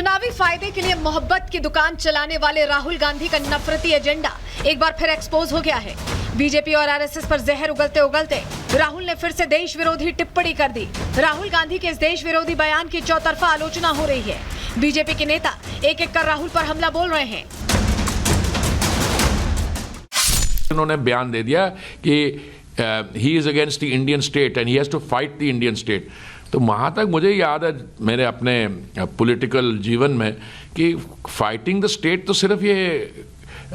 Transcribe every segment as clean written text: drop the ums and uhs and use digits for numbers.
चुनावी फायदे के लिए मोहब्बत की दुकान चलाने वाले राहुल गांधी का नफरती एजेंडा एक बार फिर एक्सपोज हो गया है। बीजेपी और आरएसएस पर जहर उगलते उगलते राहुल ने फिर से देश विरोधी टिप्पणी कर दी। राहुल गांधी के इस देश विरोधी बयान की चौतरफा आलोचना हो रही है। बीजेपी के नेता एक एक कर राहुल पर हमला बोल रहे हैं। उन्होंने बयान दे दिया कि he is against the Indian state and he has to fight the Indian state. तो वहाँ तक मुझे याद है मेरे अपने पॉलिटिकल जीवन में कि फाइटिंग द स्टेट तो सिर्फ ये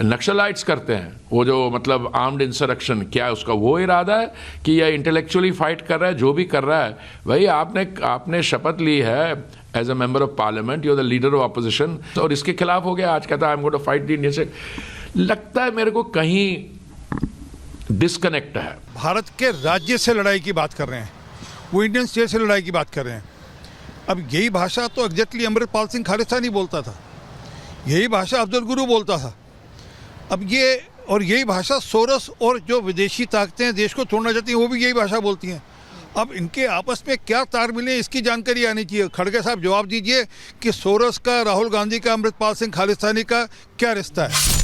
नक्सलाइट्स करते हैं, वो जो मतलब आर्म्ड इंसरेक्शन, क्या उसका वो इरादा है कि यह इंटेलेक्चुअली फाइट कर रहा है? जो भी कर रहा है भाई, आपने शपथ ली है as a member of parliament, you are the leader of opposition, और इसके खिलाफ हो गया। आज कहता है I am going to fight the Indian state. लगता है मेरे को कहीं डिस्कनेक्ट है। भारत के राज्य से लड़ाई की बात कर रहे हैं, वो इंडियन स्टेट से लड़ाई की बात कर रहे हैं। अब यही भाषा तो एग्जैक्टली अमृतपाल सिंह खालिस्तानी बोलता था, यही भाषा अफजल गुरु बोलता था। अब यही भाषा सोरस और जो विदेशी ताकतें देश को तोड़ना चाहती हैं वो भी यही भाषा बोलती हैं। अब इनके आपस में क्या तार मिले, इसकी जानकारी आनी चाहिए। खड़गे साहब जवाब दीजिए कि सोरस का, राहुल गांधी का, अमृतपाल सिंह खालिस्तानी का क्या रिश्ता है?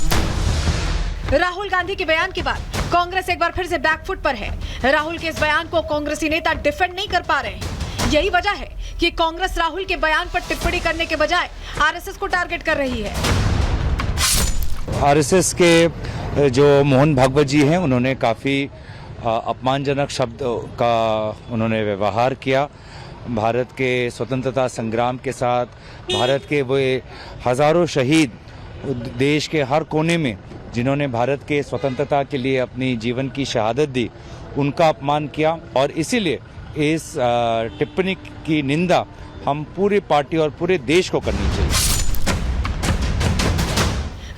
राहुल गांधी के बयान के बाद कांग्रेस एक बार फिर से बैकफुट पर है। राहुल के इस बयान को कांग्रेसी नेता डिफेंड नहीं कर पा रहे हैं। यही वजह है कि कांग्रेस राहुल के बयान पर टिप्पणी करने के बजाय आरएसएस को टारगेट कर रही है। आरएसएस के जो मोहन भागवत जी हैं, उन्होंने काफ़ी अपमानजनक शब्द का उन्होंने व्यवहार किया। भारत के स्वतंत्रता संग्राम के साथ भारत के वो हज़ारों शहीद देश के हर कोने में जिन्होंने भारत के स्वतंत्रता के लिए अपनी जीवन की शहादत दी, उनका अपमान किया। और इसीलिए इस टिप्पणी की निंदा हम पूरी पार्टी और पूरे देश को करनी चाहिए।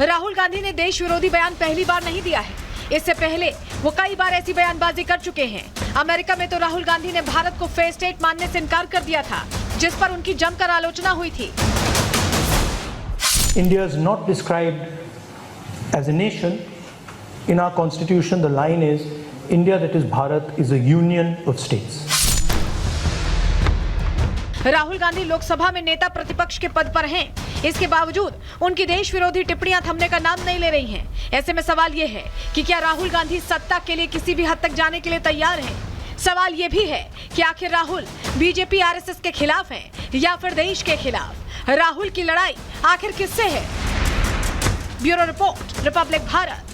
राहुल गांधी ने देश विरोधी बयान पहली बार नहीं दिया है। इससे पहले वो कई बार ऐसी बयानबाजी कर चुके हैं। अमेरिका में तो राहुल गांधी ने भारत को फेल स्टेट मानने से इनकार कर दिया था, जिस पर उनकी जमकर आलोचना हुई थी। India is not described as a nation. In our constitution, the line is India, that is Bharat, is a union of states. Rahul Gandhi Lok Sabha में नेता प्रतिपक्ष के पद पर हैं। इसके बावजूद उनकी देश विरोधी टिप्पणियां थमने का नाम नहीं ले रही हैं। ऐसे में सवाल ये है कि क्या राहुल गांधी सत्ता के लिए किसी भी हद तक जाने के लिए तैयार हैं? सवाल ये भी है कि आखिर राहुल बीजेपी आरएसएस के खिलाफ हैं या फिर देश के खिलाफ? राहुल की लड़ाई आखिर किससे है? Bureau report, Republic Bharat.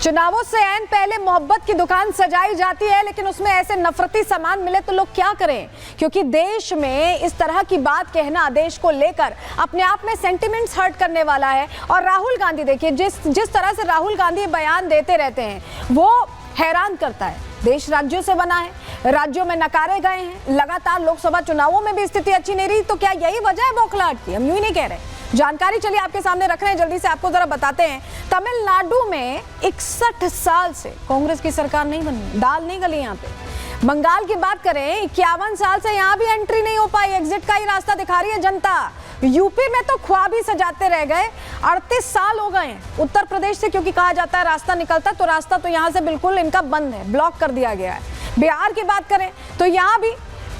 चुनावों से ऐन पहले मोहब्बत की दुकान सजाई जाती है, लेकिन उसमें ऐसे नफरती सामान मिले तो लोग क्या करें? क्योंकि देश में इस तरह की बात कहना देश को लेकर अपने आप में सेंटिमेंट्स हर्ट करने वाला है। और राहुल गांधी देखिए, जिस तरह से राहुल गांधी बयान देते रहते हैं वो हैरान करता है। देश राज्यों से बना है, राज्यों में नकारे गए हैं, लगातार लोकसभा चुनावों में भी स्थिति अच्छी नहीं रही। तो क्या यही वजह है बौखलाहट की? हम यूं ही नहीं कह रहे। जानकारी चलिए आपके सामने रख रहे हैं, जल्दी से आपको जरा बताते हैं। तमिलनाडु में 61 साल से कांग्रेस की सरकार नहीं बनी, दाल नहीं गली यहाँ पे। बंगाल की बात करें, 51 साल से यहाँ भी एंट्री नहीं हो पाई, एग्जिट का ही रास्ता दिखा रही है जनता। यूपी में तो ख्वाब ही सजाते रह गए, 38 साल हो गए हैं। उत्तर प्रदेश से क्योंकि कहा जाता है रास्ता निकलता, तो रास्ता तो यहाँ से बिल्कुल इनका बंद है, ब्लॉक कर दिया गया है। बिहार की बात करें तो यहाँ भी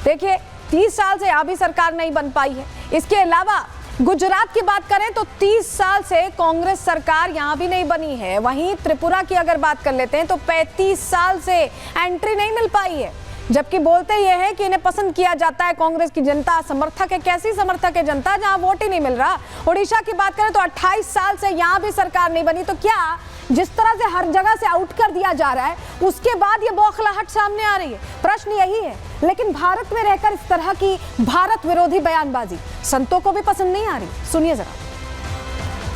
देखिए 30 साल से यहाँ भी सरकार नहीं बन पाई है। इसके अलावा गुजरात की बात करें तो 30 साल से कांग्रेस सरकार यहां भी नहीं बनी है। वहीं त्रिपुरा की अगर बात कर लेते हैं तो 35 साल से एंट्री नहीं मिल पाई है, जबकि बोलते यह है कि इन्हें पसंद किया जाता है। कांग्रेस की जनता समर्थक है। कैसी समर्थक है जनता जहां वोट ही नहीं मिल रहा? उड़ीसा की बात करें तो 28 साल से यहां भी सरकार नहीं बनी। तो क्या जिस तरह से हर जगह से आउट कर दिया जा रहा है, उसके बाद ये बौखलाहट सामने आ रही है? प्रश्न यही है। लेकिन भारत में रहकर इस तरह की भारत विरोधी बयानबाजी संतों को भी पसंद नहीं आ रही। सुनिए जरा।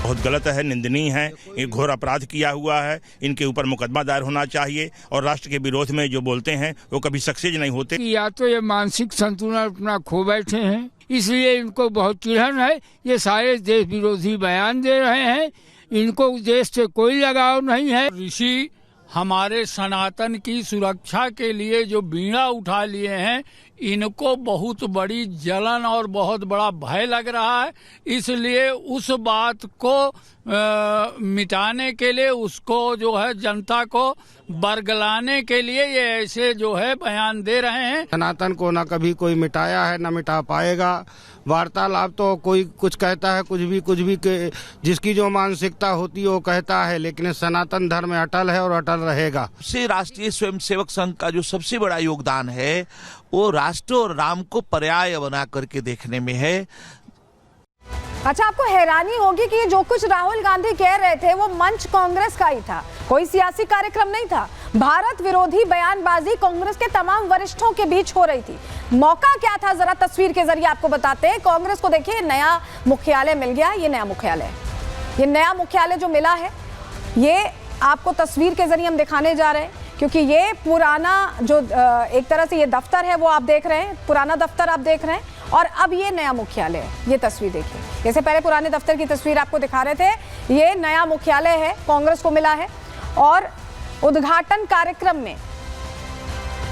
बहुत गलत है, निंदनीय है, ये घोर अपराध किया हुआ है। इनके ऊपर मुकदमा दायर होना चाहिए। और राष्ट्र के विरोध में जो बोलते हैं वो कभी सक्सेस नहीं होते। या तो ये मानसिक संतुलन अपना खो बैठे हैं, इसलिए इनको बहुत चिढ़न है। ये सारे देश विरोधी बयान दे रहे हैं, इनको देश से कोई लगाव नहीं है। ऋषि हमारे सनातन की सुरक्षा के लिए जो बीड़ा उठा लिए हैं, इनको बहुत बड़ी जलन और बहुत बड़ा भय लग रहा है। इसलिए उस बात को मिटाने के लिए, उसको जो है जनता को बरगलाने के लिए ये ऐसे जो है बयान दे रहे हैं। सनातन को ना कभी कोई मिटाया है ना मिटा पाएगा। वार्तालाप तो कोई कुछ कहता है, कुछ भी जिसकी जो मानसिकता होती है वो कहता है, लेकिन सनातन धर्म में अटल है और अटल रहेगा। से राष्ट्रीय स्वयंसेवक संघ का जो सबसे बड़ा योगदान है वो राष्ट्र और राम को पर्याय बना करके देखने में है। अच्छा, आपको हैरानी होगी कि जो कुछ राहुल गांधी कह रहे थे वो मंच कांग्रेस का ही था, कोई सियासी कार्यक्रम नहीं था। भारत विरोधी बयानबाजी कांग्रेस के तमाम वरिष्ठों के बीच हो रही थी। मौका क्या था, जरा तस्वीर के जरिए आपको बताते हैं। कांग्रेस को देखिए, नया मुख्यालय मिल गया। ये नया मुख्यालय जो मिला है, ये आपको तस्वीर के जरिए हम दिखाने जा रहे हैं, क्योंकि ये पुराना जो एक तरह से ये दफ्तर है वो आप देख रहे हैं, पुराना दफ्तर आप देख रहे हैं, और अब ये नया मुख्यालय है। ये तस्वीर देखिए, जैसे पहले पुराने दफ्तर की तस्वीर आपको दिखा रहे थे, ये नया मुख्यालय है, कांग्रेस को मिला है। और उद्घाटन कार्यक्रम में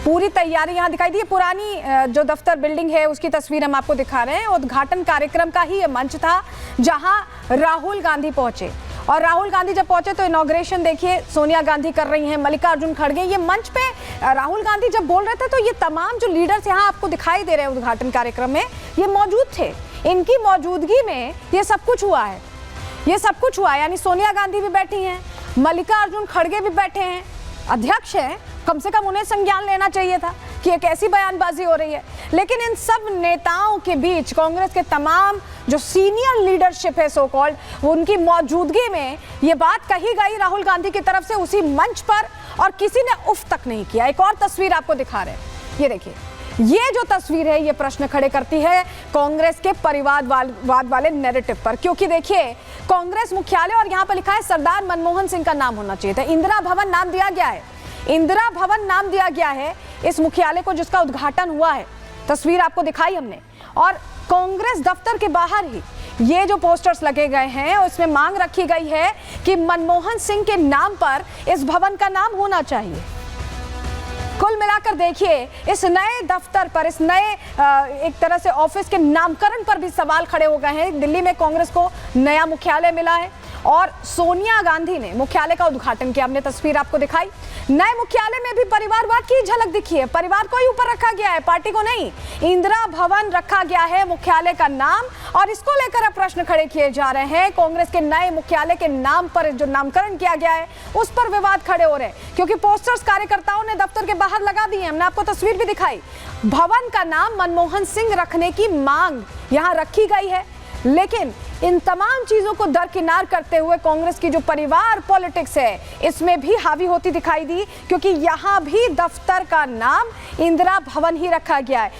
पूरी तैयारी यहाँ दिखाई दी है। पुरानी जो दफ्तर बिल्डिंग है उसकी तस्वीर हम आपको दिखा रहे हैं। उद्घाटन कार्यक्रम का ही ये मंच था जहां राहुल गांधी पहुंचे, और राहुल गांधी जब पहुंचे तो इनॉग्रेशन देखिए सोनिया गांधी कर रही हैं, मल्लिकार्जुन खड़गे। ये मंच पे राहुल गांधी जब बोल रहे थे तो ये तमाम जो लीडर्स यहाँ आपको दिखाई दे रहे हैं उद्घाटन कार्यक्रम में, ये मौजूद थे। इनकी मौजूदगी में ये सब कुछ हुआ है, यानी सोनिया गांधी भी बैठी हैं, मल्लिकार्जुन खड़गे भी बैठे हैं, अध्यक्ष हैं, कम से कम उन्हें संज्ञान लेना चाहिए था कि एक ऐसी बयानबाजी हो रही है। लेकिन इन सब नेताओं के बीच कांग्रेस के तमाम जो सीनियर लीडरशिप है सो कॉल्ड, उनकी मौजूदगी में ये बात कही गई राहुल गांधी की तरफ से उसी मंच पर, और किसी ने उफ तक नहीं किया। एक और तस्वीर आपको दिखा रहे हैं, ये देखिए। ये जो तस्वीर है ये प्रश्न खड़े करती है कांग्रेस के परिवारवाद वाले नैरेटिव पर, क्योंकि देखिए कांग्रेस मुख्यालय और यहाँ पर लिखा है सरदार मनमोहन सिंह का नाम होना चाहिए था। इंदिरा भवन नाम दिया गया है इस मुख्यालय को जिसका उद्घाटन हुआ है। तस्वीर आपको दिखाई हमने, और कांग्रेस दफ्तर के बाहर ही ये जो पोस्टर्स लगे गए हैं उसमें मांग रखी गई है कि मनमोहन सिंह के नाम पर इस भवन का नाम होना चाहिए। कुल मिलाकर देखिए, इस नए दफ्तर पर, इस नए एक तरह से ऑफिस के नामकरण पर भी सवाल खड़े हो गए हैं। दिल्ली में कांग्रेस को नया मुख्यालय मिला है और सोनिया गांधी ने मुख्यालय का उद्घाटन किया। हमने तस्वीर आपको दिखाई। नए मुख्यालय में भी परिवारवाद की झलक दिखी है। परिवार को ही ऊपर रखा गया है, पार्टी को नहीं। इंदिरा भवन रखा गया है मुख्यालय का नाम, और इसको लेकर अब प्रश्न खड़े किए जा रहे हैं। कांग्रेस के नए मुख्यालय के नाम पर जो नामकरण किया गया है उस पर विवाद खड़े हो रहे हैं, क्योंकि पोस्टर्स कार्यकर्ताओं ने दफ्तर के बाहर लगा दिए। हमने आपको तस्वीर भी दिखाई। भवन का नाम मनमोहन सिंह रखने की मांग यहां रखी गई है, लेकिन इन तमाम चीजों को दरकिनार करते हुए कांग्रेस की जो परिवार पॉलिटिक्स है इसमें भी हावी होती दिखाई दी, क्योंकि यहां भी दफ्तर का नाम इंदिरा भवन ही रखा गया है।